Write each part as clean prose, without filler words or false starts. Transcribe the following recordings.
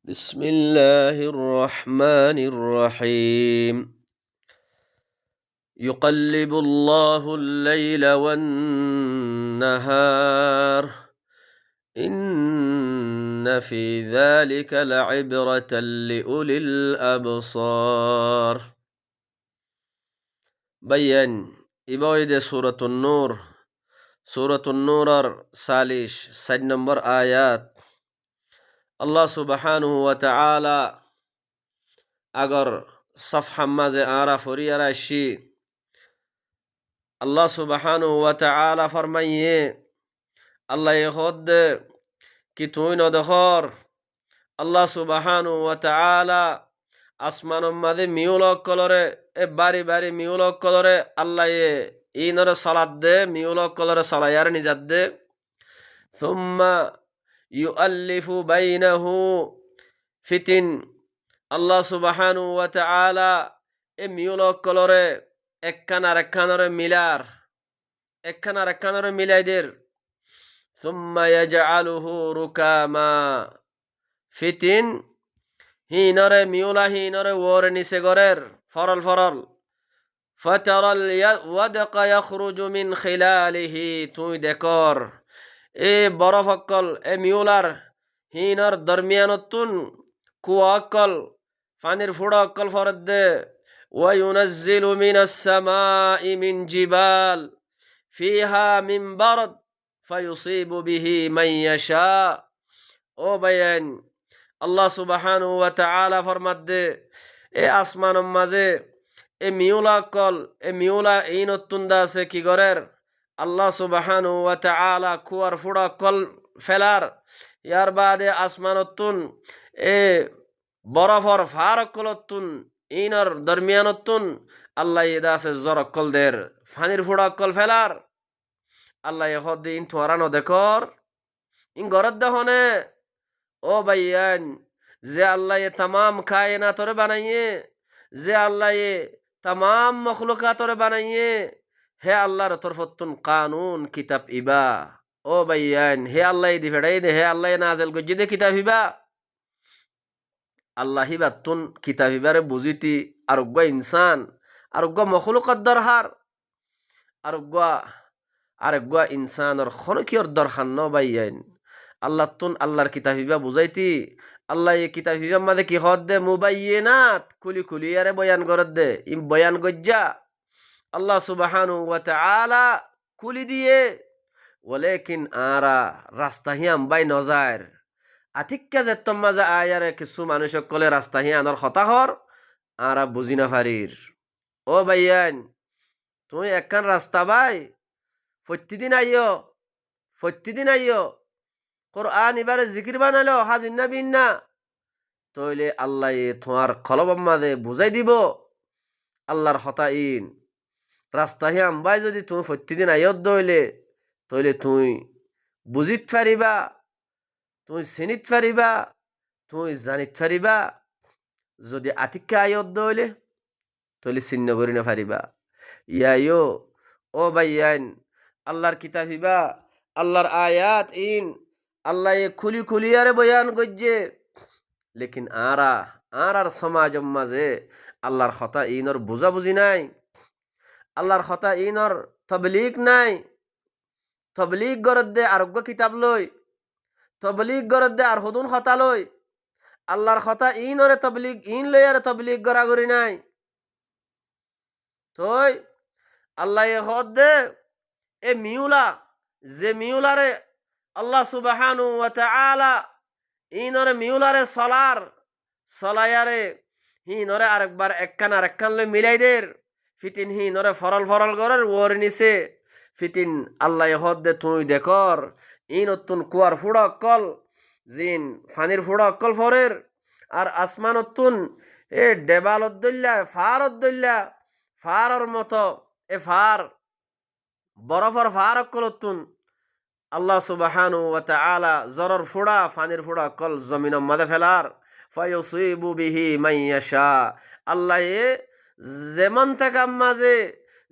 بسم الله الرحمن الرحيم يقلب الله الليل والنهار إن في ذلك لعبرة لأولي الأبصار بيان إبويد سورة النور سالش سج نمبر آيات الله سبحانه وتعالى أجر صفحة مازي آرا فريا راشي الله سبحانه وتعالى فرميه الله يخد كتوين دخار الله سبحانه وتعالى আসমান মাঝে মিউলক কলরে বাড়ি বাড়ি মিউলক কলরে আল্লাহ ইনরে সালাদ দে মিউলক কলরে সালায়ার নিজাদ দে সুম্মা ইউআল্লিফু বাইনাহু ফিতিন আল্লাহ সুবহানাহু ওয়া তাআলা মিউলক কলরে একখান আর একখানরে মিলার একখান আর একখানরে মিলাইদের সুম্মা ইয়াজআলুহু রুকামা ফিতিন হিনরে মিউলা হিনরে ওর নিচে গরের ফরল ফরল ফাতারাল ওয়াদকা ইয়াখরুজু মিন খিলালিহি তুই দেখর এ বরফ অক্কল এ মিউলার হিনর দরমিয়ানতুন কুয়া অক্কল পানির ফুড়া অক্কল ফরদ দে ওয়ায়ুনাজ্জিলু মিনাস সামাই মিন জিবাল ফিহা মিন বারদ ফায়ুসিবু বিহি মান ইয়াশা ও বায়ান আল্লাহ সুবহানাহু ওয়া তাআলা ফরমাদ্দে এ আসমানের মাঝে এ মিউলা কল এ মিউলা এই নতুন্দা আছে কি গরের আল্লাহ সুবহানাহু ওয়া তাআলা কুয়ার ফুড়া কল ফেলার ইয়ার বাদে আসমানতুন এ বরফর ফারকলতুন ইনর দরমিয়ানতুন আল্লাহ এদা আছে জরকল দের ফানির ফুড়া কল ফেলার আল্লাহ এহদ ইন তোরানো দেখর ইন গরদ দহনে ও ভাইয়ান যে আল্লাহ तमाम কায়নাতরে বানাইয়ে যে আল্লাহ तमाम মখলুকাতরে বানাইয়ে হে আল্লাহর তরফতুন কানুন কিতাব ইবা ও ভাইয়ান হে আল্লাহ দি ফেড়াই দে হে আল্লাহ নাজেল গজ্জি দে কিতাব ইবা আল্লাহ হিবাতুন কিতাব ইবারে বুঝিতি আরোগ্য ইনসান আরোগ্য মখলুকাত দরহার আরোগ্য ইনসানর খনকিয়র দরহার ন ভাইয়ান আল্লাহ তুন আল্লাহর কিতাবিবা বুঝাইতি আল্লাহ এই কিতাবিবার মাঝে কি হদ দে মুবাইয়িনাত কুলি কুলি আরে বয়ান করদ দে ইম বয়ান গজ্জা আল্লাহ সুবহানাহু ওয়া তাআলা কুলি দিয়ে ওয়ালাকিন আরা রাস্তা হিয়াম বাই নজার আতিক্কা যে তোমাজা আয়ারে কিছু মানুষ কলে রাস্তা হিয়া আনর কথা হর আরা বুঝি না ফারির ও ভাইয়ান তুই একখান রাস্তা বাই প্রতিদিন আইও কোরআন এবারে জিকির বানালো হাজির না বিন্না তইলে আল্লাহ তোমার কলবম মাঝে বুঝাই দিব আল্লাহর হতাইন রাস্তা হে আম্বাই যদি তুমি প্রতিদিন আয়ত দইলে তইলে তুই বুঝিত পারিবা তুই চিনিত পারিবা তুই জানিত পারিবা যদি আতিক্কা আয়ত দইলে তইলে চিহ্ন করি না পারিবা ইয়াইও ও ভাইয়ান আল্লাহর কিতাবিবা আল্লাহর আয়াত ইন আল্লাহ খুলি খুলি আরে বয়ান গজ্জে লেকিন আর সমাজ মাঝে আল্লাহর কথা ইনর বুঝাবুঝি নাই আল্লাহর কথা ইনর তবলিগ নাই তবলিগ গরদ দে আরোগ্য কিতাব লই তবলিগ গরদ দে আর হুদুন কথা লই আল্লাহর কথা ইনরে তবলিগ ইন লই আর তবলিগ গরাগরি নাই তই আল্লাহ হদ দে এ মিউলা যে মিউলারে আল্লাহ সুবহানাহু ওয়া তাআলা ইনরে মিউলারে সলায়ারে হিনরে আরেকবার একখান আরেকখান লই মিলাই দের ফিতিন হিনরে ফরল গরের ওর নিচে ফিতিন আল্লাহ হদ দে তুই দেখর ইনতুন কুয়ার ফুড়া কল জিন ফানির ফুড়া কল ফরের আর আসমানতুন এ ডেবালদ্দুল্লা ফারর মতো এ ফার বরফর ফার কলতুন আল্লাহ সুবহানাহু ওয়া তাআলা জরর ফুড়া ফানির ফুড়া কল জমিনের মাঝে ফেলার ফায়ুসিবু বিহি মান ইয়াশা আল্লাহ যেমন থেকে মাঝে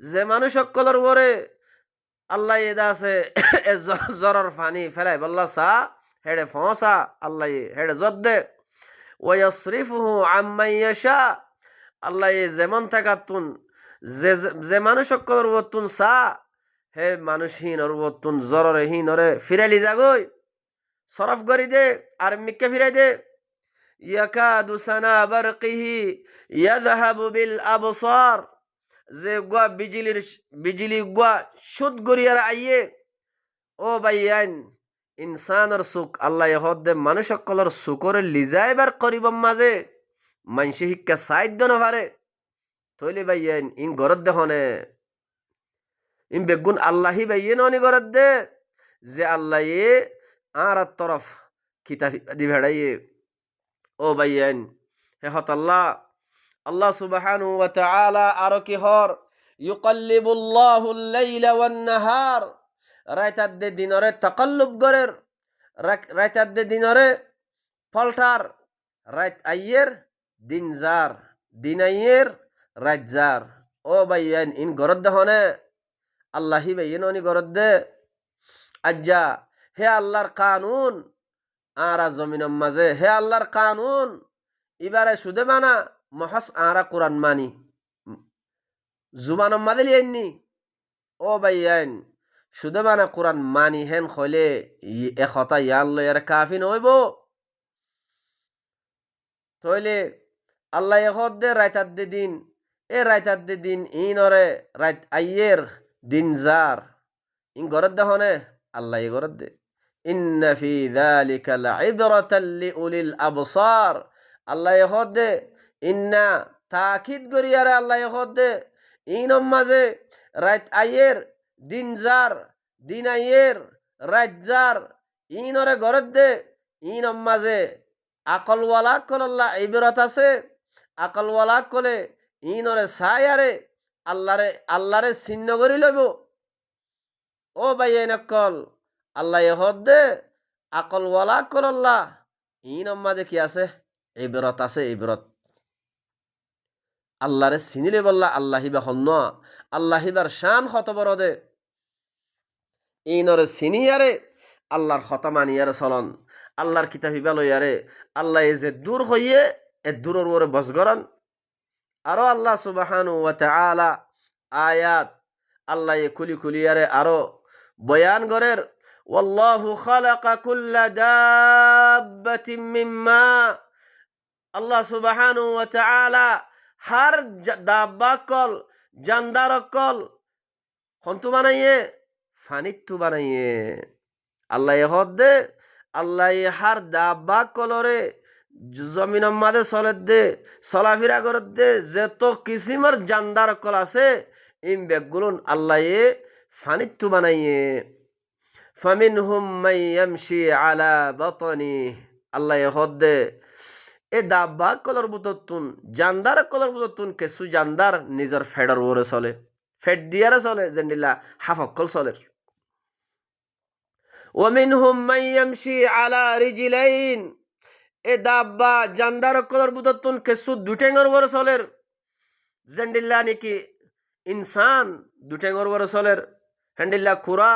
যে মানুষ সকলের ওরে আল্লাহ এদা আছে জরর ফানি ফেলাই বল্লা সা হেড়ে ফসা আল্লাহ হেড়ে জদ দে ওয়াসরিফুহু আম্মান ইয়াশা আল্লাহ যেমন থাকাতুন যে যে মানুষ সকলের বতুন সা হে মানুষহীন ওর বতুন জররহীন ওরে ফিরালি যাগই সরফ করি দে আর মিক্কে ফিরাই দে ইয়াকাদু সানা বারকিহি ইয়াযহাবু বিল আবসার যে গুয়া বিজলি গুয়া সুদ গরিয়ার আইয়ে ও বাইয়ান ইনসানর সুখ আল্লাহ হদ্দে মানুষ সকলের সুখরে লিজাইবার করিব মাঝে মানসি শিক্ষা সাধ্য নভারে তৈলি বাইয়ান ইন গরত দেখনে ইন বেগুন আল্লাহি বাইয়ে ননি গরত দে যে আল্লাহ আর তরফ কিতাব দি ভেড়াইয়ে ও বাইয়ান হে হত আল্লাহ আল্লাহ সুবহানাহু ওয়া তাআলা আরো কি হর ইউকাল্লিবুল্লাহুল লাইলা ওয়ান নাহার রাইতাদ্দে দিনরে তাকাল্লুব গরের রাইতাদ্দে দিনরে ফলটার রাইত আইয়ের দিন জার দিন আইয়ের রাইত জার ও বাইয়ান ইন গরদ দহনে আল্লাহি বাইয়েন অনি গরদ দে আজ্জা হে আল্লাহর কানুন আরা জমিনের মাঝে হে আল্লাহর কানুন ইবারে সুদে মানা মহাস আরা কোরআন মানি জুবান মাদে লিয়েননি ও বাইয়ান সুদে মানা কোরআন মানি হেন হলে এখতা ইয়ান লয়ের কাফি নইব তইলে আল্লাহ এখত দে রাইতার দে দিন এ রাইতার দে দিন ইনরে রাইত আইয়ের দিন জার ইন গরদ দে আল্লাহ গরদ দে ইন্না ফি যালিকা লাইবরাতাল লিউলিল আবসার আল্লাহ এখত দে ইন্না তাকিদ গরিয়ারে আল্লাহ এখত দে ইনম মাঝে রাইত আইয়ের দিন জার দিন আইয়ের রাইত জার ইনরে গরদ দে ইনম মাঝে আকলওয়ালা কল্লা ইবরত আছে আকলওয়ালা কলে ইনরে সায়ারে আল্লাহরে চিহ্ন করি লইব ও ভাই নকল আল্লাহ এহদ দে আকলওয়ালা কল্লা ইনম মাঝে কি আছে ইবরত আছে ইবরত আল্লাহরে চিনিলে বললা আল্লাহিবা হন্য আল্লাহিবার শান হত বড় দে ইনরে চিনিয়ারে আল্লাহর হতা মানিয়ারে চলন আল্লাহর কিতাবিবা লইয়ারে আল্লাহ যে দূর হইয়ে এ দূরের ওরে বসগরন আরো আল্লাহ সুবহানাহু ওয়া তাআলা আয়াত আল্লাহ খুলি খুলিয়ারে আরো বয়ান গরের ওয়াল্লাহু খালাকা কুল্লা দাব্বাতিন মিম্মা আল্লাহ সুবহানাহু ওয়া তাআলা হার দাব্বা কল জানদার কল হন্তু বানাইয়ে ফানিত্তু বানাইয়ে আল্লাহ হদ দে আল্লাহ হার দাব্বা কলরে জমিনের মাঝে চলে দে চলাফেরা করে দে যত কিসিমের জানদার কল আছে ইম বেগগুলুন আল্লাহ ফানিত্তু বানাইয়ে ফামিনহুম মান ইয়ামশি আলা বাতনি আল্লাহ হদ দে এ দাব্বা কলর বুততুন জানদার কলর বুততুন কিছু জানদার নিজের ফেডর ওরে চলে ফেড দিয়ারে চলে জেন্ডিলা হাফকল চলে ومنهم من يمشي على رجلين এ দাব্বা জানদার কলর বুততুন কিছু দুটেঙ্গর ওরে চলের জেন্ডিলা নাকি ইনসান দুটেঙ্গর ওরে চলের হ্যান্ডিল্লা খুরা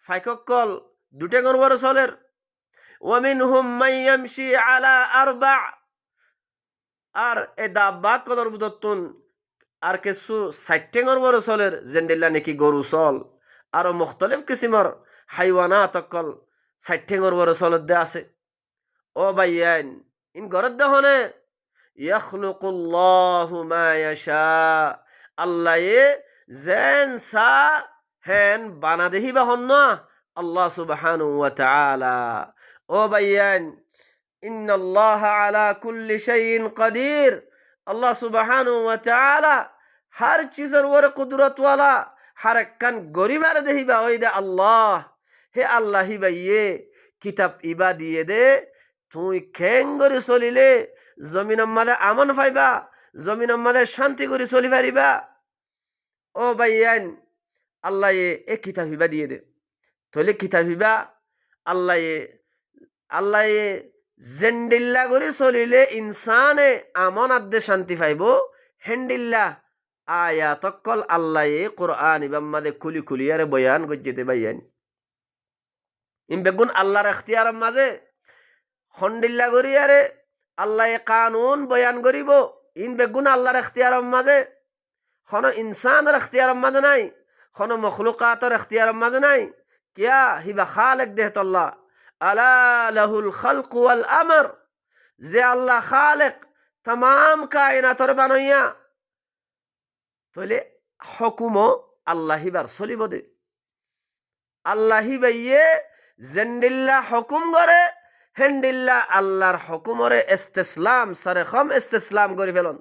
ফাইককল দুটেঙ্গর ওরে চলের ومنهم من يمشي على أربع আর এ দাব্বা কলর বুততুন আর কিছু সাইটেঙ্গর ওরে চলের জেন্ডিলা নাকি গরু চল আরো মুখতলিফ কিসিমর হাইওয়ানাত অকল সাইটেঙ্গর ওরে চলত দে আছে ও বাইয়ান ইন গরত দহনে ইয়াখলুকুল্লাহু মা ইয়াশা আল্লাহ যেন সা হেন বানা দেহিবা হন আল্লাহ সুবহানাহু ওয়া তাআলা ও বাইয়ান ইন্নাল্লাহা আলা কুল্লি শাইইন কাদির আল্লাহ সুবহানাহু ওয়া তাআলা হর চিজের ওরে কুদরত ওয়ালা হর একখান গরিবার দেহিবা ওই দে আল্লাহ হে আল্লাহি বাইয়ে কিতাব ইবা দিয়ে দে তুই খেং করে চলিলে জমিনের মাঝে আমন পাইবা জমিনের মাঝে শান্তি করে চলি পারিবা ও বাইয়ান আল্লাহ এ কিতাব ইবা দিয়ে দে তইলে কিতাব ইবা আল্লাহ জেন্ডিল্লা করে চলিলে ইনসানে আমন আদে শান্তি পাইব হেন্ডিল্লা আয়াতকল আল্লাহ কোরআন ইবাম মাঝে খুলি খুলিয়ারে বয়ান গজ্জেতে বাইয়ান ইম বেগুন আল্লাহর এখতিয়ার মাঝে খন্ডিল্লা করিয়ারে আল্লাহ কানুন বয়ান করিব ইন বেগুন আল্লাহর এখতিয়ারের মাঝে কোনো ইনসানের এখতিয়ারের মাঝে নাই কোনো মখলুকাতের এখতিয়ারের মাঝে নাই কিয়া হিবা খালেক দেহতল্লাহ আলা লাহুল খালক ওয়াল আমর যে আল্লাহ খালেক तमाम কায়নাতর বানাইয়া তাহলে হুকুমও আল্লাহ হিবার চলিব দে আল্লাহ হিবাইয়ে জেন্ডিল্লা হুকুম করে হেন্ডিল্লা আল্লাহর হুকুমরে ইস্তিসলাম সারে খম ইস্তিসলাম করে ফেলন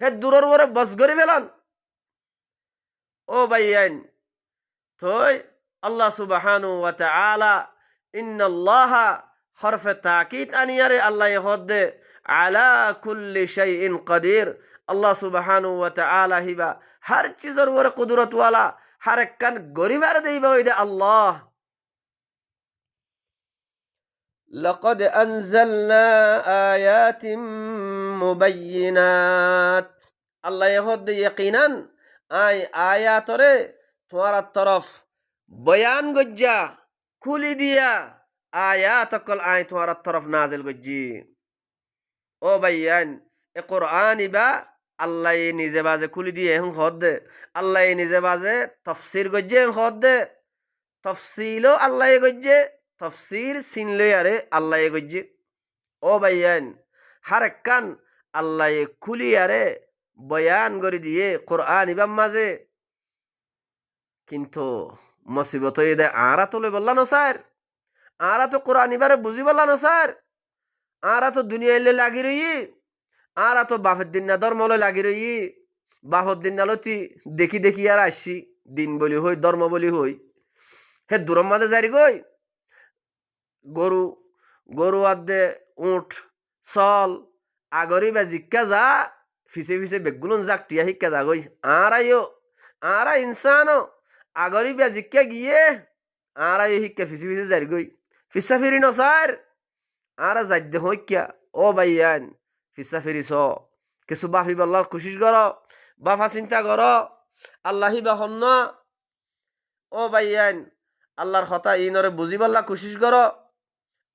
হে দূরের ওরে বস করে ফেলন ও ভাইয়ান তোই আল্লাহ সুবহানাহু ওয়া তাআলা ইন্নাল্লাহা হরফে তাকিদ আনিয়ারে আল্লাহ হদ্দে আলা কুল্লি শাইইন কাদির আল্লাহ সুবহানাহু ওয়া তাআলা হিবা হর চিজর ওরে কুদরত ওয়ালা হর একখান গরিবার দেইবা ওই দে আল্লাহ لقد أنزلنا آيات مبينات الله يهد يقينا آيات রে তোমার তরফ বয়ান গজ্জা খুলি দিয়া আয়াত কল তোমার তরফ নাজিল গজ্জি ও ভাইয়ান এ কোরআন ইবা আল্লাহ নিজে বাজে খুলি দিয়ে এখন হদ্দে আল্লাহ নিজে বাজে তফসির গজ্জে হদ্দে তফসিলও আল্লাহ গজ্জে তফসির চিনলই আরে আল্লাহ গজ্জে ও ভাইয়ান হার একখান আল্লাহ খুলি আরে বয়ান করে দিয়ে কোরআন ইবাম মাঝে কিন্তু মুসিবত দে আরা তোলে বললা না স্যার আরা তো কোরআন ইবারে বুঝি বললা না স্যার আরা তো দুনিয়া এলে লাগি রই আরা তো বাফের দিন না ধর্মলে লাগি রই বাফর দিন নালতি দেখি দেখি আর আসছি দিন বলি হই ধর্ম বলি হই হে দূরম মাঝে জারি গই গরু গরু আদে উঠ চল আগরি বা জিক্কা যা ফিসে ফিসে বেগুলন যাক টিয়া শিক্ষা যা গই আরাইও আরা ইনসানো আগরি বা জিক্কা গিয়ে আরাই শিক্ষা ফিসে ফিসে জারি গই ফিসা ফিরি নসার আরা যাইতে হই কিয়া ও ভাইয়ান ফিসা ফিরিস কিছু বাফি বল্লা কোশিশ কর বাফা চিন্তা কর আল্লাহি বা হন ও ভাইয়ান আল্লাহর কথা ইনরে বুঝি বল্লা কোশিশ কর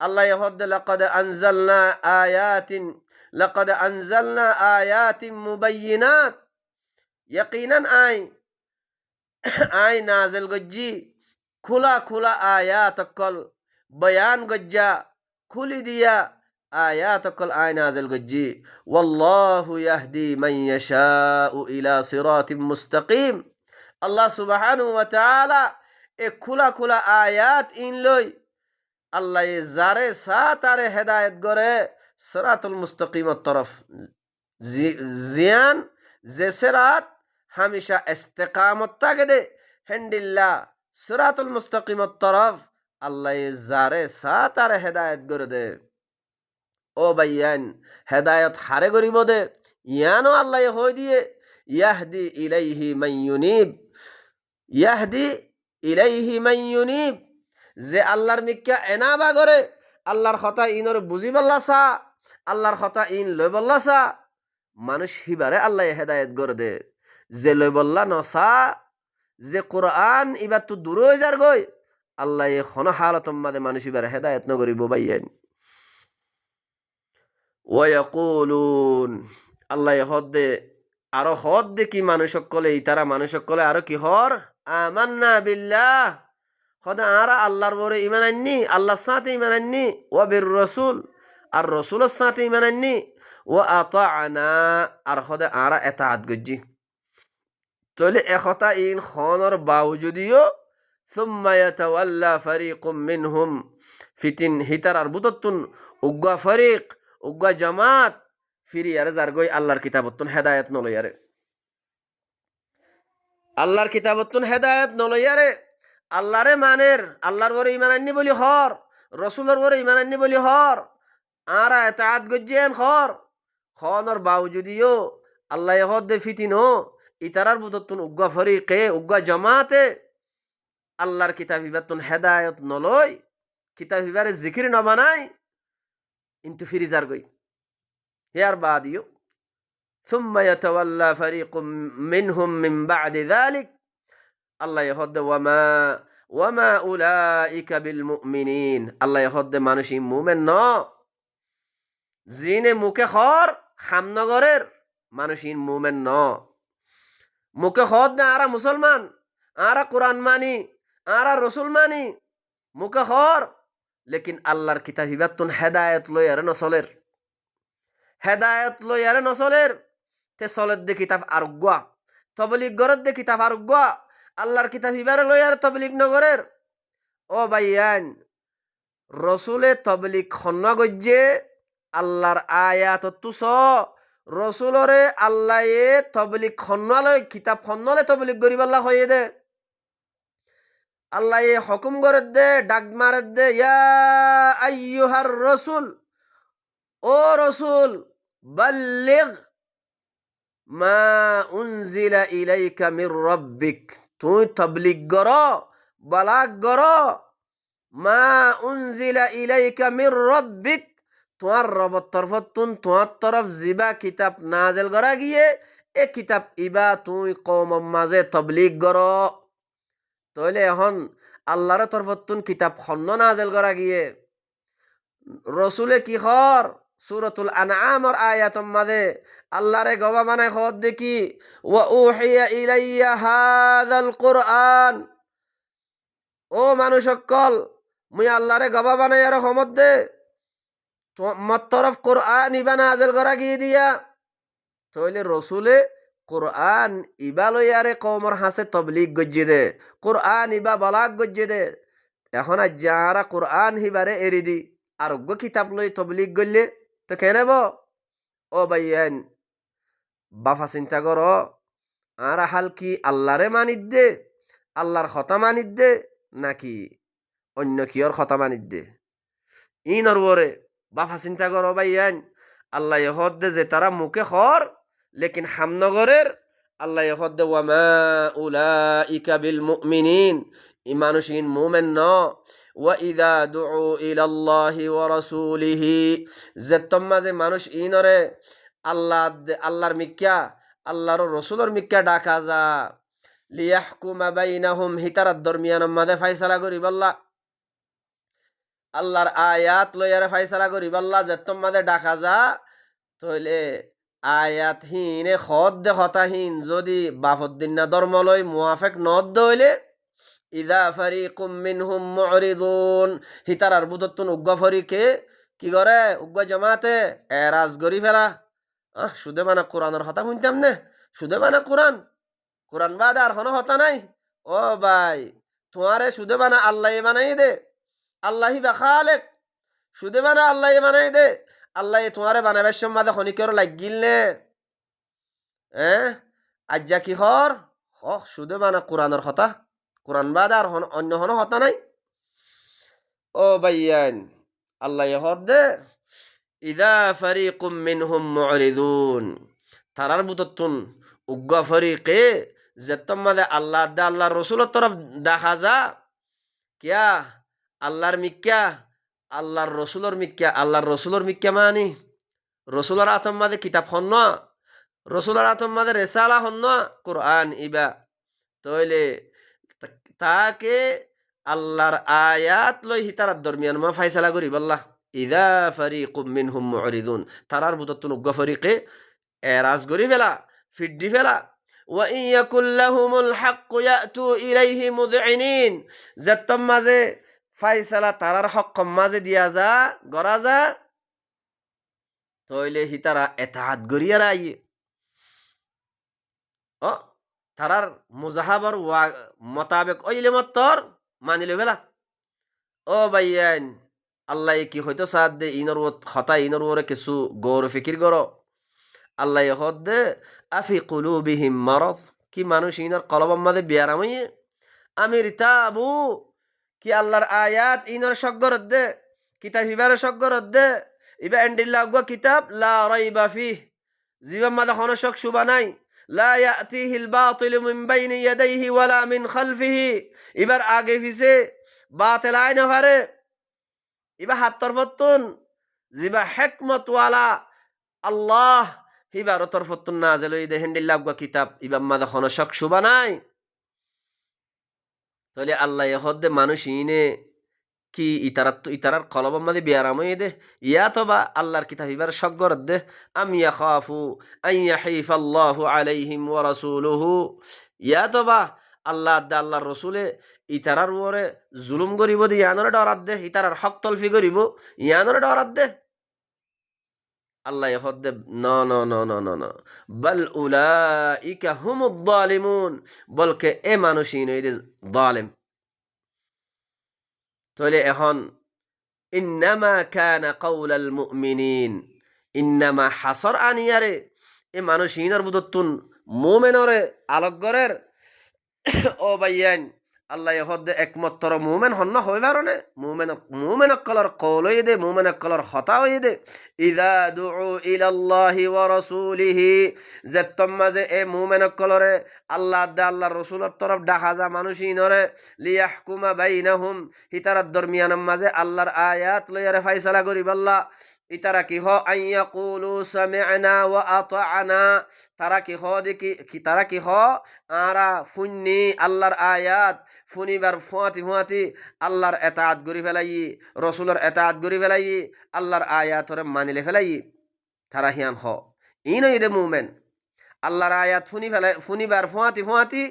আল্লাহ হদ লাকাদ আনজালনা আয়াতিন মুবাইয়িনাত ইয়াকিনান আই নাজিল গজ্জি খোলা খোলা আয়াত কল বয়ান গজ্জা খুলি দিয়া আয়াত কল আই নাজিল গজ্জি ওয়াল্লাহু ইয়াহদি মান ইয়াশাউ ইলা সিরাতিম মুস্তাকিম আল্লাহ সুবহানাহু ওয়া তাআলা এ খোলা খোলা আয়াত ইন লই আল্লাহ যারে সা তারে হেদায়েত করে সিরাতুল মুস্তাকিমের তরফ জিয়ান যে সিরাত হামেশা ইস্তেকামত থাকে দে হেন্ডিল্লা সিরাতুল মুস্তাকিমের তরফ আল্লাহ যারে সা তারে হেদায়েত করে দে ও ভাইয়ান হেদায়েত হারে করিব দে ইয়ানো আল্লাহ হই দিয়ে ইয়াহদি ইলাইহি মান ইউনিব ইয়াহদি ইলাইহি মান ইউনিব যে আল্লাহর মিক্কা এনাবা করে আল্লাহর কথা ইনর বুঝি বল্লাসা আল্লাহর কথা ইন লই বল্লাসা মানুষ হিবারে আল্লাহ হেদায়েত করে দে যে লই বল্লা নসা যে কোরআন ইবার তো দূর হয়ে যার গই আল্লাহ খন হালত মাদে মানুষ হিবারে হেদায়েত নগরিব বাইয়ান ওয়ায়াকুলুন আল্লাহ হদ্দে আরো হদ্দে কি মানুষ সকলে ইতারা মানুষ সকলে আরো কি হর আমান্না বিল্লাহ খোদা আরা আল্লাহর বরে ইমান আননি আল্লাহর সাথে ইমান আননি ও বির রসুল আর রসুলের সাথে ইমান আননি ও আতাআনা আর খোদা আরা এতাআত গজ্জি তাহলে একতা ইন খনর বাউজুদিও সুম্মা ইয়াতাওয়াল্লা ফারিকুম মিনহুম ফিতিন হিতার আর বুততুন উগ্গা ফারিক উগ্গা জামাত ফিরি আর জারগই আল্লাহর কিতাবতুন হেদায়েত নলয়ারে আল্লাহর কিতাবতুন হেদায়েত নলয়ারে আল্লাহরে মানের আল্লাহর ওরে ইমান আননি বলি হর রসুলের ওরে ইমান আননি বলি হর আরা এতাআত গজ্জেন হর খনর বাউজুদিও আল্লাহ হদ্দে ফিতিনো ইতারার বুদতুন উগ্গা ফরিকে উগ্গা জামাতে আল্লাহর কিতাব ইবাতুন হেদায়েত নলয় কিতাব ইবারে জিকির না বানাই কিন্তু ফিরিজার গই হেয়ার বাদিও ثم يتولى فريق منهم من بعد ذلك আল্লাহ হদ্দে ওয়ামা উলাইকা বিল মুমিনিন আল্লাহ হদ্দে মানুষই মুমিন ন জিনে মুখে খর খামনগরের মানুষ ইন মুমেন ন মুখে খদ না আরা মুসলমান আরা কোরআন মানি আরা রসুল মানি মুখে খর লেকিন আল্লাহর কিতাব হিবাতুন হেদায়ত লই আর নসলের হেদায়ত লই আর নসলের তে সলের দে কিতাব আরগুয়া তবলিগ গরত দে কিতাব আরগুয়া আল্লাহর কিতাব হিবারে লই আর তবলিগ নগরের ও ভাইয়ান রসুলে তবলিগ খন্ন গজ্জে আল্লাহর আয়াত তুস রসুলরে আল্লাহ এ তবলিগ খন্নালয় কিতাব খন্নলে তবলিগ গরিব আল্লাহ হয়ে দে আল্লাহ এ হুকুম করে দে ডাক মারে দে ইয়া আইয়ুহার রসুল ও রসুল বাল্লিগ মা উনজিলা ইলাইকা মির রব্বিক তুই তবলিগ গর বালাগ গর মা উনজিলা ইলাইকা মির রব্বিক তোমার রবর তরফতুন তোমার তরফ জিবা কিতাব নাজেল করা গিয়ে এ কিতাব ইবা তুই কওম মাঝে তবলিগ গর তাহলে এখন আল্লাহর তরফতুন কিতাব খন্ন নাজেল করা গিয়ে রসুলে কি খর সূরাতুল আনআমর আয়াতম মাঝে আল্লাহরে গবা বানায় খদ দেখি ওয়া উহিয়া ইলাইয়া হাযাল কুরআন ও মানুষ সকল মুই আল্লাহরে গবা বানাই আর রহমত দে তোমার তরফ কোরআন ইবা নাজেল করা গিয়ে দিয়া তাহলে রসুলে কোরআন ইবা লইয়ারে কওমর হাসে তবলিগ গজ্জে দে কোরআন ইবা বলাগ গজ্জে দে এখন আজ যারা কোরআন হিবারে এরি দি আরোগ্য কিতাব লই তবলিগ গললে তো কেনেব ও ভাইয়ান বাফা চিন্তা কর আর হাল কি আল্লাহরে মানিত দে আল্লাহর খতা মানিত দে নাকি অন্য কিয়র খতা মানিত দে ইনর ওরে বাফা চিন্তা করো ভাইয়ান আল্লাহ হদ দে যে তারা মুখে খর লেকিন হামনগরের আল্লাহ হদ দে ওয়ামা উলাইকা বিল মুমিনিন ই মানুষ ইন মুমেন ন ওয়া ইদা দুউ ইলাল্লাহি ওয়া রাসূলিহি যে তোমা যে মানুষ ইনরে আল্লাহর মিক্কা আল্লাহর রসুলের মিক্কা ডাকা যা লিয়াহকুমা বাইনাহুম হিতারাত দরমিয়ান মাদে ফায়সালা করিব আল্লাহর আয়াত লইয়ারে ফাইসালা করিব আল্লাহ যেতম মাদে ডাকা যা তইলে আয়াত হিনে খদ দে হতাহীন যদি বাফদ্দিন না ধর্ম লই মুয়াফেক নদ দইলে ইদা ফারিকুম মিনহুম মুরিদুন হিতারার বুদত্তুন উগ্গা ফরিকে কি করে উগ্গা জমাতে এরাজ গরি ফেলা শুধু বানা কোরআনের হতা শুনতাম নে শুধু বানা কোরআন বাদে আর কোনো হতা নাই ও ভাই তোমারে শুধু বানা আল্লাহ বানাই দে আল্লাহি বা খালেক শুধু বানা আল্লাহ বানাই দে আল্লাহ তোমারে বানাবার সম্বাদে খনিকের লাগিল নে আজ্জা কি হর শুধু বানা কোরআনের হতা কোরআন বাদে আর অন্য কোনো হতা নাই ও ভাইয়ান আল্লাহ হদ দে ইদা ফারিকুম মিনহুম মুরিদুন তারার বুততুন উগ্গা ফরিকে যেতম মাদে আল্লাহ দে আল্লাহর রসুলের তরফ দেখা যা কিয়া আল্লাহর মিক্কা আল্লাহর রসুলের মিক্কা মানি রসুলের আতম মাদে কিতাব হন্ন রসুলের আতম মাদে রেসালা হন্ন কোরআন ইবা তইলে তাকে আল্লাহর আয়াত লই হিতারাত দরমিয়ান মা ফাইসালা করিব আল্লাহ ইদা ফারিকুম মিনহুম মুরিদুন তারার বুততুন উগ্গা ফরিকে এরাজ গরি ফেলা ফিড্ডি ফেলা ওয়া ইন ইয়াকুল লাহুমুল হাক্কু ইয়াতু ইলাইহি মুযইনিন যেতম মাঝে ফাইসালা তারার হক মাঝে দিয়া যা গরা যা তইলে হিতারা এতাহাত গরিয়ারা আইয়ে ও তারার মুজাহাবর মোতাবেক ওইলে মত্তর মানিলে বেলা ও ভাইয়ান আল্লাহ কি হয়তো সাথ দে ইনর হতা ইনর ওরে কিছু গৌর ফিকির করো আল্লাহ হদ দে আফি কুলুবিহিম মারদ কি মানুষ ইনর কলবম মাদে বিয়ারামই আমির তাবু কি আল্লাহর আয়াত ইনর শগ্গরত দে কিতাব হিবারে শগ্গরত দে ইবা এন্ডিল্লা গো কিতাব লা রাইবা ফিহ জীবন মাদে কোনো শক শুবা নাই লা ইয়াতিহিল বাতিল মিন বাইনি ইয়াদাইহি ওয়ালা মিন খালফিহি ইবার আগে পিছে বাতিল আই না পারে ইবা হাত তরফতুন জিবা হিকমত ওয়ালা আল্লাহ হিবার তরফতুন নাজিল হইদে হেন্ডিল্লা গো কিতাব ইবা মাদে কোনো শক শুবা নাই তাহলে আল্লাহ হদ্দে মানুষ ইনে কি ইতারার কলবম মাদি বিয়ারাম দে ইয়া তো বা আল্লাহর কিতাব ইবার সগর দে আম ইয়াখাফু আন ইয়াহিফাল্লাহু আলাইহিম ওয়া রাসূলুহু ইয়া তো বা আল্লাহর রসুলে ইতারার ওরে জুলুম করিব দে ইয়ানরে ডরাত দে ইতারার হক তলফি করিব ইয়ানরে ডরাত দে আল্লাহ হদ্দে ন ন ন ন ন ন বল উলাইকা হুমুদ যালিমুন বলকে এ মানুষই নই দে জালিম তাহলে এখন ইন্নামা কানা কাউলাল মুমিনিন ইন্নামা হাসর আনিয়ারে এ মানুষইনর বুদতুন মুমেনরে আলোকগরের ও বাইয়ান আল্লাহ হদ্দে একমাত্র মুমেন হন্ন হইবারনে মুমেন কলর কৌল দে মুমেন কলর হতা হই দে ইদা দুউ ইলাল্লাহি ওয়া রাসূলিহি যে তোমা যে এ মুমেন কলরে আল্লাহ দে আল্লাহর রাসূলের তরফ ডাকা যা মানুষই নরে লিয়াহকুমা বাইনাহুম হিতারাত দরমিয়ানের মাঝে আল্লাহর আয়াত লইয়ারে ফায়সালা করিব আল্লাহ ইতারা কি হ আইয়াকুলু সামি'না ওয়া আতা'না তারা কি হ দেখি কি তারা কি হ আরা ফুন্নি আল্লাহর আয়াত ফুনিবার ফুয়াতি আল্লাহর এতাআত করি ফেলাই রসুলের এতাআত করি ফেলাই আল্লাহর আয়াতরে মানিলে ফেলাই তারা হিয়ান হ ইনই দে মুমেন আল্লাহর আয়াত ফুনিবার ফুয়াতি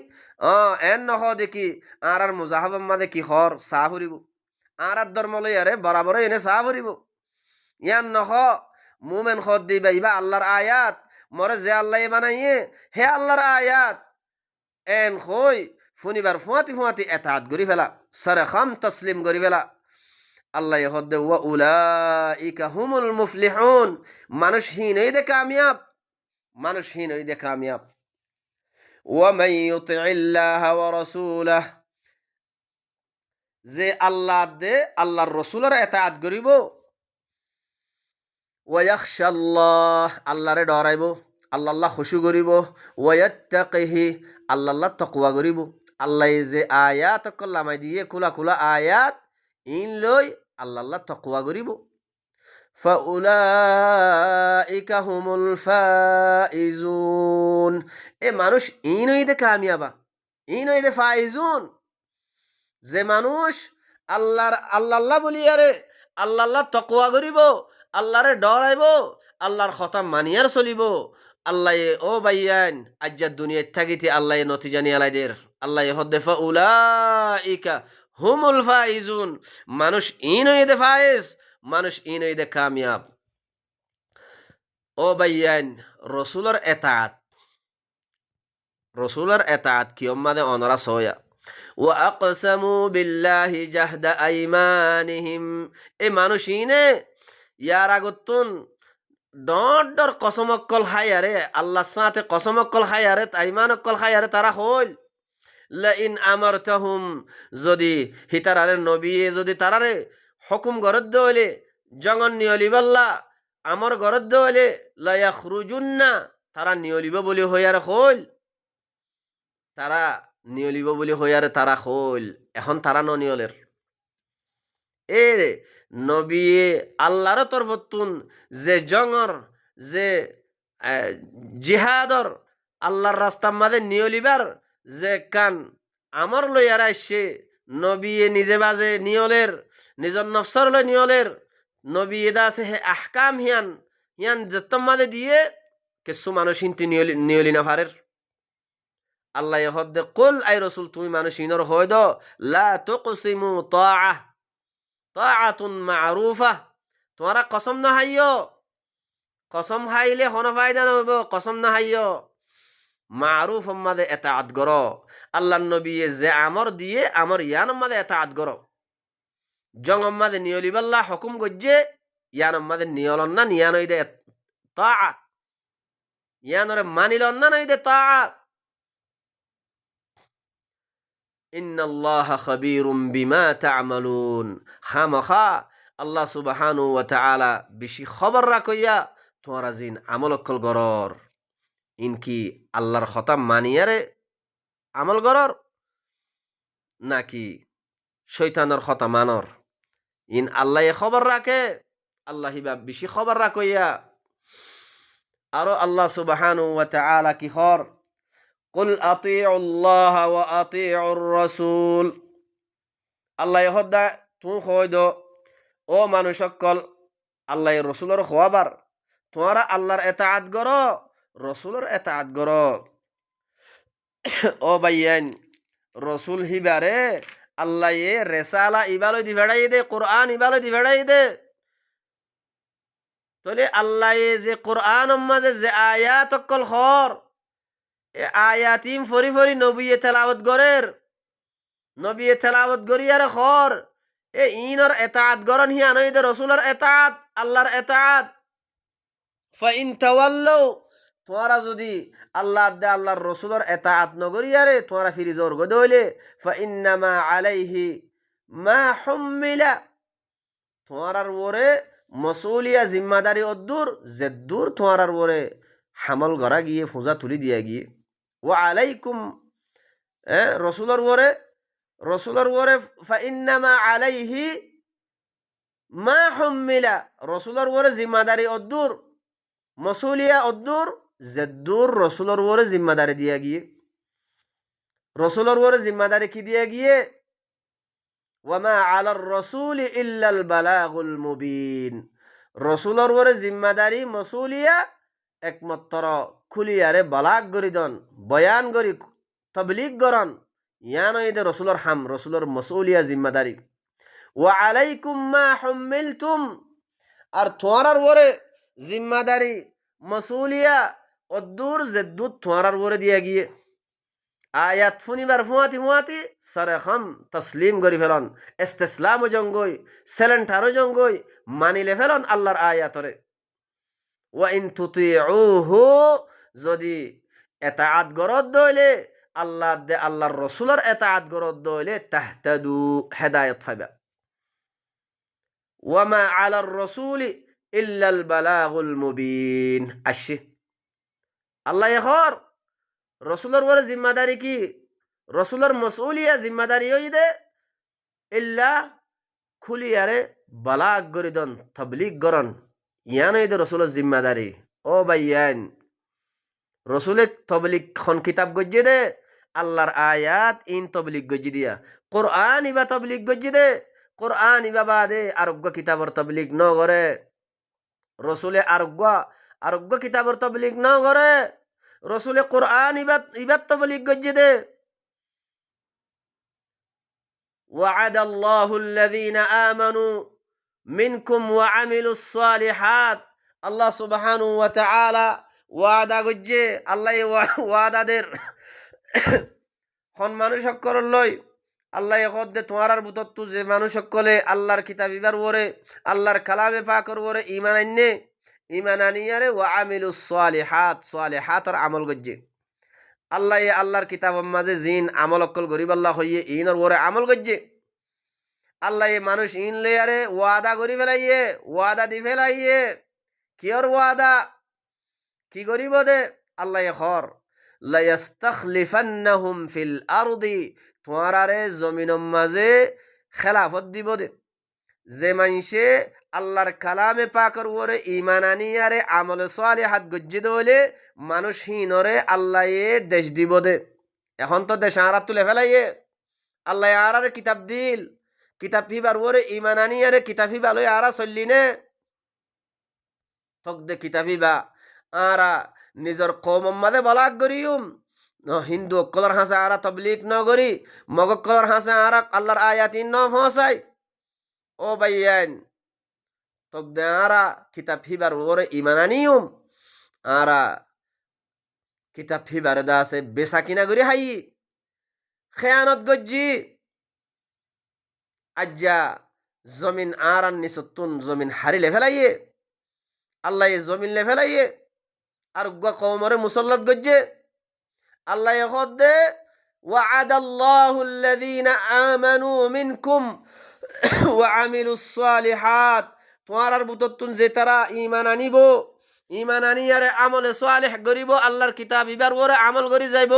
এন নহ দেখি আর মুজাহাবাম মাদে কি হর চাহ ফুরিব আর ধর্ম লইয়ারে বরাবর এনে চাহ ফুরিব ইয়ান নহ মুমেন খদ দিবা ইবা আল্লাহর আয়াত মরে যে আল্লাহ বানাইয়ে হে আল্লাহর আয়াত এন হই ফুনিবার ফুয়াতি এতাত গরি ফেলা সারে খাম তসলিম গরি ফেলা আল্লাহ হদ্দে ওয়া উলাইকা হুমুল মুফলিহুন মানুষহীন এই দে কামিয়াব মানুষহীন এই দে কামিয়াব ওয়া মান ইউতিইল্লাহ ওয়া রাসূলাহ যে আল্লাহ দে আল্লাহর রাসূলের এতাত করিব ওয়ায়াখশাল্লাহ আল্লাহরে ডরাইব আল্লাহ খুশি করিব ওয়ায়াত্তাকিহি আল্লাহ তাকওয়া করিব আল্লাহ যে আয়াত কল্লামাই দিয়ে খোলা আয়াত ইন লই আল্লাহ তাকওয়া করিব ফাউলাইকা হুমুল ফাইজুন এ মানুষ ইনই দে কামিয়াবা ইনই দে ফাইজুন যে মানুষ আল্লাহ বলিয়ারে আল্লাহ তাকওয়া করিব আল্লাহরে ডরাইব আল্লাহর কথা মানিয়ার চলিব আল্লাহ ও বাইয়ান আজ্জার দুনিয়াত থাকিতে আল্লাহ নতিজা নিয়ালাইদের আল্লাহ হদ্দে ফাউলাইকা হুমুল ফাইজুন মানুষ ইনই দে ফাইজ মানুষ ইনই দে কামিয়াব ও বাইয়ান রসুলের এতাআত কিয়মাদে অনরা সয়া وأقسموا بالله جهد أيمانهم এ মানুষইনে ইয়ার আগতুন ডর কসমক্কল হায়ারে আল্লাহ সাথে কসমক্কল হায়ারে আইমানক্কল হায়ারে তারা হইল লাইন আমারতাহুম যদি হিতারারে নবী যদি তারারে হুকুম গরদ্দ হইলে জঙ্গন নিয়লিবাল্লা আমর গরদ্দ হইলে লা ইয়াখরুজুন্না তারা নিয়লিব বলি হইয়ার হইল তারা নিয়লিব বলি হইয়ারে তারা হইল এখন তারা ননিয়লের এ নবী আল্লাহর তরফতুন যে জঙ্গর যে জিহাদর আল্লাহর রাস্তার মাঝে নিয়লিবার যে কান আমর লইয়ার আসছে নবী নিজে বাজে নিয়লের নিজর নফসর লই নিয়লের নবী এদা আছে হে আহকাম হিয়ান যেতম মাঝে দিয়ে কিছু মানুষ হিন্তি নিয়লি না পারের আল্লাহ হদ্দে কুল আই রসুল তুমি মানুষ ইনর হয় দ লা তুকসিমু তাআতুন মারুফা তোমরা কসম না হাইও কসম হাইলে হন ফায়দা নব কসম না হাইও মারুফ মাদে এতাআত করো আল্লাহর নবী যে আমর দিয়ে আমর ইয়ান মাদে এতাআত করো জং মাদে নিয়লিবাল্লাহ হুকুম গজ্জে ইয়ান মাদে নিয়লন না নিয়ানই দে তাআ ইয়ানরে মানিলন না নই দে তাআ ইন্নাল্লাহা খাবীরুম বিমা তা'মালুন খামখা আল্লাহ সুবহানাহু ওয়া তাআলা বেশি খবর রাখইয়া তোমরা জিন আমল কল গরর ইনকি আল্লাহর কথা মানিয়ারে আমল গরর নাকি শয়তানের কথা মানর ইন আল্লাহ খবর রাখে আল্লাহ বা বেশি খবর রাখইয়া আরো আল্লাহ সুবহানাহু ওয়া তাআলা কি খর কুল আতিউল্লাহ ওয়া আতিউর রাসূল আল্লাহ হদ্দা তুই হইদ ও মানুষ সকল আল্লাহ রসুলের হওয়াবার তোমারা আল্লাহর এতাআত কর রসুলের এতাআত কর ও বাইয়ান রসুল হিবারে আল্লাহ রেসালা ইবালো দি ভেড়াই দে কোরআন ইবালো দি ভেড়াই দে তাহলে আল্লাহ যে কোরআন মাঝে যে আয়াত অকল হর এ আয়াতিম ফরি ফরি নবিয়ে তেলাওয়াত গরের নবিয়ে তেলাওয়াত গরিয়ারে হর এ ইনর এতাআত গরন হিয়া নইদে রসুলের এতাআত আল্লাহর এতাআত ফাইন তাওয়াল্লু তোমরা যদি আল্লাহ দে আল্লাহর রসুলের এতাআত নগরিয়ারে তোমরা ফিরি জোর গদ হইলে ফাইন্নামা আলাইহি মা হুম্মিলা তোমার ওরে মসুলিয়া জিম্মাদারি অদ্দুর জেদ্দুর তোমার ওরে হামল গড়া গিয়ে ফুজা তুলি দিয়া গিয়ে ও আলাইকুম রসুলের ওরে ফাইন্নামা আলাইহি মা হুম্মিলা রসুলের ওরে জিম্মাদারি অদ্দুর মসুলিয়া অদ্দুর জেদ্দুর রসুলের ওরে জিম্মাদারি দিয়া গিয়ে রসুলের ওরে জিম্মাদারি কি দিয়া গিয়ে ওয়ামা আলার রসুল ইল্লাল বালাগুল মুবিন রসুলের ওরে জিম্মাদারি মসুলিয়া একমাত্র খুলিয়ারে বালাগ গরিদন বয়ান গরি তবলিগ গরন ইয়ান ইদে রসুলের হাম রসুলের মসুলিয়া জিম্মাদারি ওয়া আলাইকুম মা হুম্মিলতুম আর তোমার ওরে জিম্মাদারি মসুলিয়া অদ্দুর জেদ্দুত তোমার ওরে দিয়া গিয়ে আয়াত ফুনিবার ফুয়াতি সারেখম তসলিম করি ফেলন ইস্তেসলাম জঙ্গই সেলেন্টারও জঙ্গই মানিলে ফেলন আল্লাহর আয়াতরে ওয়া ইন তুতিউহু যদি এতাআত গরদ দইলে আল্লাহ দে আল্লাহর রসুলের এতাআত গরদ দইলে তাহতাদু হেদায়েত পাইবা ওয়া মা আলার রসুলি ইল্লাল বালাগুল মুবিন আশি আল্লাহ এখর রসুলের ওরে জিম্মাদারি কি রসুলের মসউলিয়া জিম্মাদারি হই দে ইল্লা খুলিয়ারে বালাগ গরিদন তবলিগ গরন ইয়ান হই দে রসুলের জিম্মাদারি ও ভাইয়ান রসুলে তবলিগ খন কিতাব গজ্জে দে আল্লাহর আয়াত ইন তবলিগ গজ্জি দিয়া কোরআন ইবা তবলিগ গজ্জি দে কোরআন ইবা বাদে আরোগ্য কিতাবর তবলিগ ন করে রসুলে আরোগ্য কিতাবর তবলিগ ন করে রসুলে কোরআন ইবাত তবলিগ গজ্জে দে وعد الله الذين آمنوا منكم وعملوا الصالحات الله سبحانه وتعالى ওয়াদা গজ্জে আল্লাহ ওয়াদাদের খন মানুষ সকল লই আল্লাহ হদ্দে তোমার বুতত্তু যে মানুষ সকলে আল্লাহর কিতাব ইবার ওরে আল্লাহর কালামে পাকর ওরে ঈমান আননে ঈমান আনিয়ারে ওয়া আমিলুস সালিহাতর আমল গজ্জে আল্লাহ আল্লাহর কিতাবের মাঝে জিন আমল অকল গরিব আল্লাহ হইয়ে ইনর ওরে আমল গজ্জে আল্লাহ মানুষ ইন লেয়ারে ওয়াদা গরি ফেলাইয়ে ওয়াদা দি ফেলাইয়ে কিয়র ওয়াদা কি গরিব দে আল্লাহ খর লায়াস্তাখলিফান্নাহুম ফিল আরদি তোমারে জমিনের মাঝে খেলাফত দিব দে যে মানসে আল্লাহর কালামে পাকর ওরে ঈমান আনিয়ারে আমলে সালিহাত গজ্জে দলে মানুষ হিনরে আল্লাহ দেশ দিব দে এখন তো দেশ আরা তুলে ফেলাইয়ে আল্লাহ আরারে কিতাব দিল কিতাব ফিবার ওরে ঈমান আনিয়ারে কিতাব ফিবা লই আরা চললিনে তক দে কিতাব ফিবা আরা নিজর কৌম মাদে বলাক গরিউম হিন্দু অকলর হাসা আরা তবলিগ ন গরি মগকলর হাসা আরা আল্লাহর আয়াতিন ন ফসাই ও ভাইয়ান তক দে আরা কিতাব ফিবার ওরে ঈমান আনিউম আরা কিতাব ফিবার দাসে বেসা কিনা গরি হাই খেয়ানত গজ্জি আজ্জা জমিন আরান নিসতুন জমিন হারিলে ফেলাইয়ে আল্লাহ জমিন লে ফেলাইয়ে আর গুয়া কওমরে মুসল্লাত গজ্জে আল্লাহ খদ্দে ওয়া'আদাল্লাহু আল্লাযীনা আমানু মিনকুম ওয়া আমিলুস সালিহাত তোমার বুততুন যে তারা ঈমান আনিব ঈমান আনিয়ারে আমলে সালিহ করিব আল্লাহর কিতাব ইবার ওরে আমল করি যাইব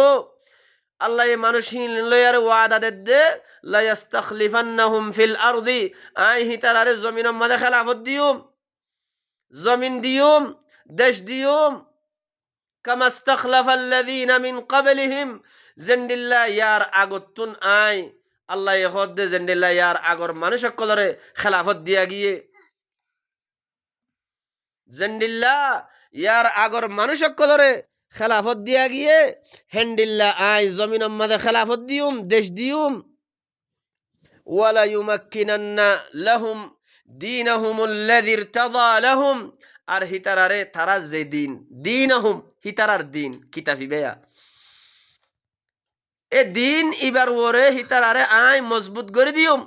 আল্লাহ মানুষহীন লয়ারে ওয়াদা দে লা ইস্তাখলিফান্নাহুম ফিল আরদি আই হিতারারে জমিনের মাঝে খেলাফত দিউম জমিন দিউম দেশ দিউম কামা ইস্তাখলাফাল্লাযীনা মিন ক্বাবলিহিম জিন্দিল্লাহ ইয়ার আগতুন আই আল্লাহ হদ দে জেন্ডিল্লা ইয়ার আগর মানুষ সকলরে খেলাফত দিয়া গিয়ে জেন্ডিল্লা ইয়ার আগর মানুষ সকলরে খেলাফত দিয়া গিয়ে হেন্ডিল্লা আই জমিন মাঝে খেলাফত দিউম দেশ দিউম ওয়ালা ইউমাক্কিনান্না লাহুম দীনাহুমুল্লাযী ইরতাদা লাহুম আর হিতারারে তারা যে দিন দীনাহুম হিতারার দিন কিতাবি বেয়া এ দিন ইবার ওরে হিতারারে আই মজবুত করে দিউম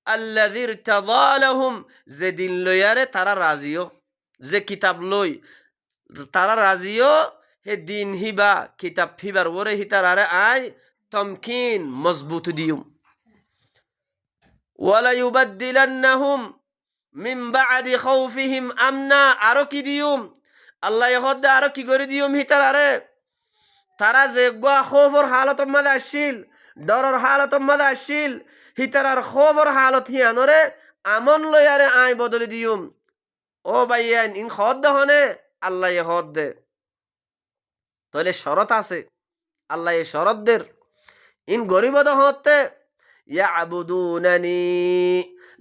আল্লাযী ইরতাদা লাহুম যে দিন লইয়ারে তারা রাজিও যে কিতাব লই তারা রাজিও হে দিন হিবা কিতাব হিবার ওরে হিতারারে আই তমকিন মজবুত দিউম ওয়ালা ইউবাদদিলান্নাহুম মিন বা'দি খাউফিহিম আমনা আরো কি দিউম আল্লাহ হদ্দে আরো কি করে দিউম হিতারারে তারা যে গোয়া খৌফর হালতর মাঝে আসছিল ডরর হালতর মাঝে আসছিল হিতারার খৌফর হালত হিয়ানরে আমন লয়ারে আই বদলে দিউম ও ভাইয়ান ইন হদ্দে হনে আল্লাহ হদ্দে তাহলে শরত আছে আল্লাহ এ শরতদের ইন গরিবদ হতে ইয়াবুদুনানি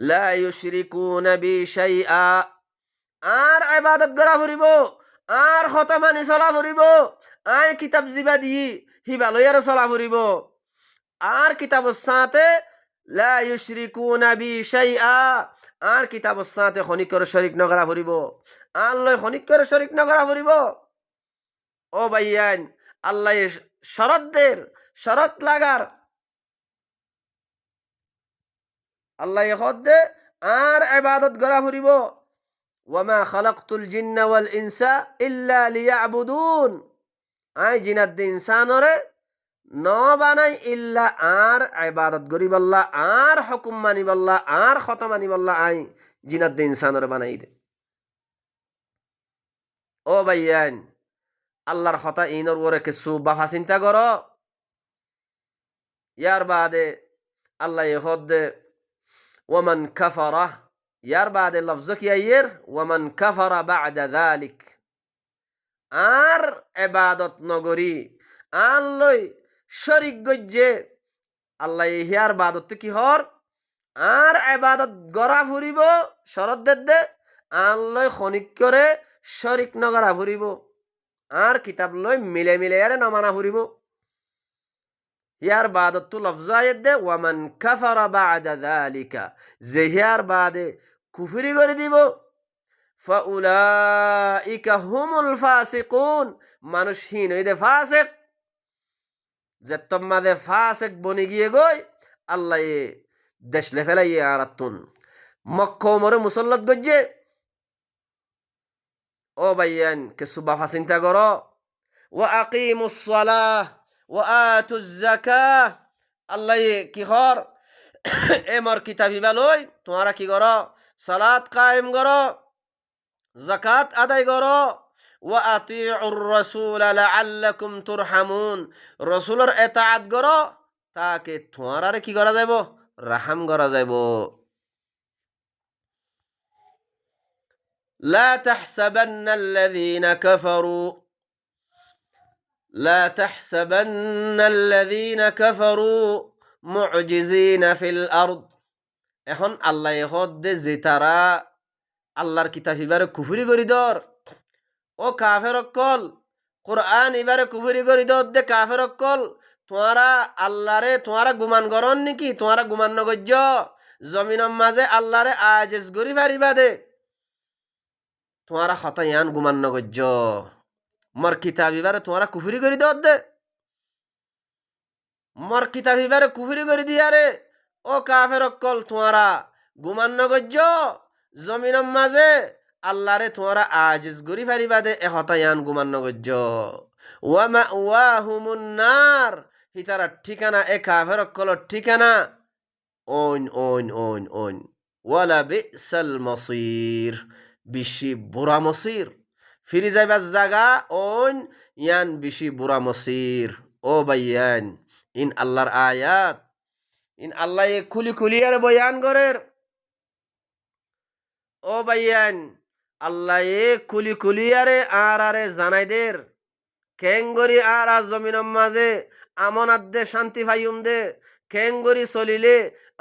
লা ইউশরিকুনা বি শাইআ আর ইবাদত করা ফুরিব আর খতমানি চলা ফুরিব আয় কিতাব জিবা দি হিবালয়ার চলা ফুরিব আর কিতাবর সাথে লা ইউশরিকুনা বি শাইআ আর কিতাবর সাথে খনিক করে শরীক নগরা ফুরিব আর লয় খনিক করে শরীক নগরা ফুরিব ও ভাইয়ান আল্লাহ শরতদের শরত লাগার আল্লাহ হদ্দে আর ইবাদত করা ফুরিব ওয়ামা খালাকতুল জিন্না ওয়াল ইনসা ইল্লা লিয়াবুদুন আই জিনাত দে ইনসানরে ন বানাই ইল্লা আর ইবাদত করিবাল্লাহ আর হুকুম মানিবাল্লাহ আর খত মানিবাল্লাহ আই জিনাত দে ইনসানরে বানাই দে ও ভাইয়ান আল্লাহর কথা ইনর ওরে কিছু বাফা চিন্তা করো ইয়ার বাদে আল্লাহ হদ্দে ওয়ামান কাফারা ইয়ার বাদে লফজ কি আইয়ের ওয়ামান কাফারা বা'দা যালিক আর ইবাদত নগরী আন লই শরীক গজ্জে আল্লাহ ইহার বাদত কি হর আর ইবাদত গড়া ফুরিব শরত দে আন লই খনিক করে শরিক নগরা ফুরিব আর কিতাব লই মিলে মিলে আরে নমানা ফুরিব ইয়ার বাদত তো লফজ আয়াত দে ওয়ামান কাফারা বা'দা যালিকা যে ইয়ার বাদে কুফরি করে দিব ফাউলাইকা হুমুল ফাসিকুন মানুষ হীন হইদে ফাসিক যে তোমাদের ফাসিক বনি গিয়ে গই আল্লাহ দেশলে ফেলাইয়ে আরাতুন মক্কা ওমরে মুসল্লত গজ্জে ও ভাইয়ান কে সুবাফা চিন্তা করো ওয়া আকিমুস সালাহ ওয়া আতুজ যাকাহ আল্লাহ কি হর এমর কিতাবি বালই তোমরা কি করো সালাত কায়েম করো যাকাত আদায় করো ওয়া আতিউর রাসূল লাআল্লাকুম তুরহামুন রাসূলের ইতাআত করো তাকে তোমরা কি করা যাইব রাহাম করা যাইব লা তাহসাবান্নাল্লাযীনা কাফারু لا تحسبن الذين كفروا معجزين في الأرض এখন আল্লাহ হদ্দে যে তারা আল্লাহর কিতাব ইবারে কুফরি করি দর ও কাফের অকল কোরআন ইবারে কুফরি করি দর দে কাফের অকল তোমরা আল্লাহরে তোমরা গুমান করন নাকি তোমরা গুমান নগজ্য জমিনের মাঝে আল্লাহরে আজেজ গরি পারিবা দে তোমরা খতায়ান গুমান নগজ্য মর কিতাব ইবারে তোমরা কুফরি করি দর দে মর কিতাব ইবারে কুফরি করি দিয়ারে ও কাফের অকল তোমরা গুমান নগজ্য জমিনের মাঝে আল্লাহরে তোমরা আজিজ গরি ফারিবা দে এহতায়ান গুমান নগজ্য ওয়া মাওয়াহুমুন নার হিতারা ঠিকানা এ কাফের অকল ঠিকানা ওন ওন ওন ওন ওয়ালা বিসাল মসির বেশি বুড়া মসির ফিরে যাইবার জায়গা ওন ইয়ান বেশি বুড়া মসির ও ভাইয়ান ইন আল্লাহর আয়াত ইন আল্লাহ খুলি খুলি আর বয়ান করের ও ভাইয়ান আল্লাহ খুলি খুলি আরে আরে জানাই দের কেঙ্গরি আর জমিনের মাঝে আমনাত দে শান্তি ফাইম দে কেঙ্গুরি চলিলে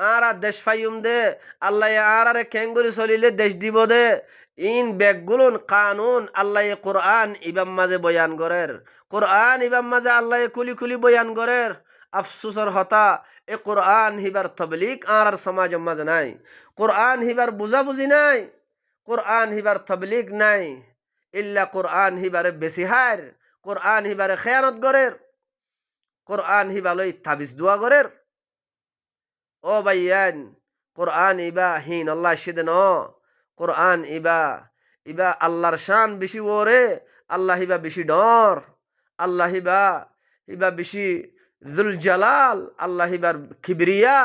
আরা দেশ ফাইম দে আল্লাহ আরারে কেঙ্গুরি চলিলে দেশ দিব দে ইন বেগগুলুন কানুন আল্লাহ কোরআন ইবাম মাঝে বয়ান করের কোরআন ইবাম মাঝে আল্লাহ কুলি কুলি বয়ান করের আফসুসর হতা এ কোরআন হিবার তবলিগ আর সমাজ মাঝে নাই কোরআন হিবার বুঝাবুঝি নাই কোরআন হিবার তবলিগ নাই ইল্লা কোরআন হিবারে বেশি হার কোরআন হিবারে খেয়ানত গরের কোরআন হিবালই তাবিজ দোয়া গরের ও ভাইয়ান কোরআন ইবা হিন আল্লাহ শিদেন কোরআন ইবা ইবা আল্লাহর শান বেশি ওরে আল্লাহ হিবা বেশি ডর আল্লাহ হিবা হিবা বেশি জুল জালাল আল্লাহ হিবার খিবরিয়া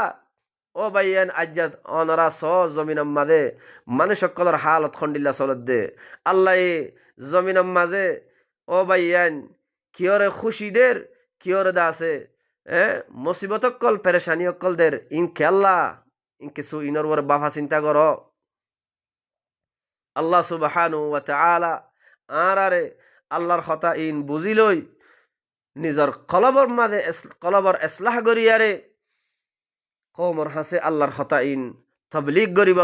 ও ভাইয়ান আজ্জাত অনরা স জমিন মাঝে মানুষ সকলের হালত খন্ডিল্লা চলত দে আল্লাহ জমিন মাঝে ও ভাইয়ান কিয়রে খুশিদের কিয়রে দা আছে মুসিবত অকল পেরেশানি অকলদের ইন খেয়াল্লা ইন কিছু ইনর ওর বাফা চিন্তা কর আল্লাহ সুবহানু ওয়া তাআলা আরে আল্লাহর কথা ইন বুঝিলই নিজর কলবর মাঝে কলবর ইসলাহ করিয়ারে কওমর হাসে আল্লাহর কথা ইন তাবলীগ করিব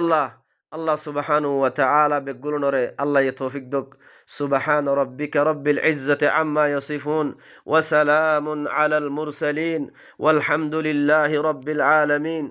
আল্লাহ সুবহানু ওয়া তাআলা বেগুলনরে আল্লাহ তৌফিক দক সুবহান রাব্বিকা রাব্বিল ইজ্জাতি আম্মা ইয়াসিফুন ওয়া সালামুন আলাল মুরসালিন ওয়াল হামদুলিল্লাহি রাব্বিল আলামিন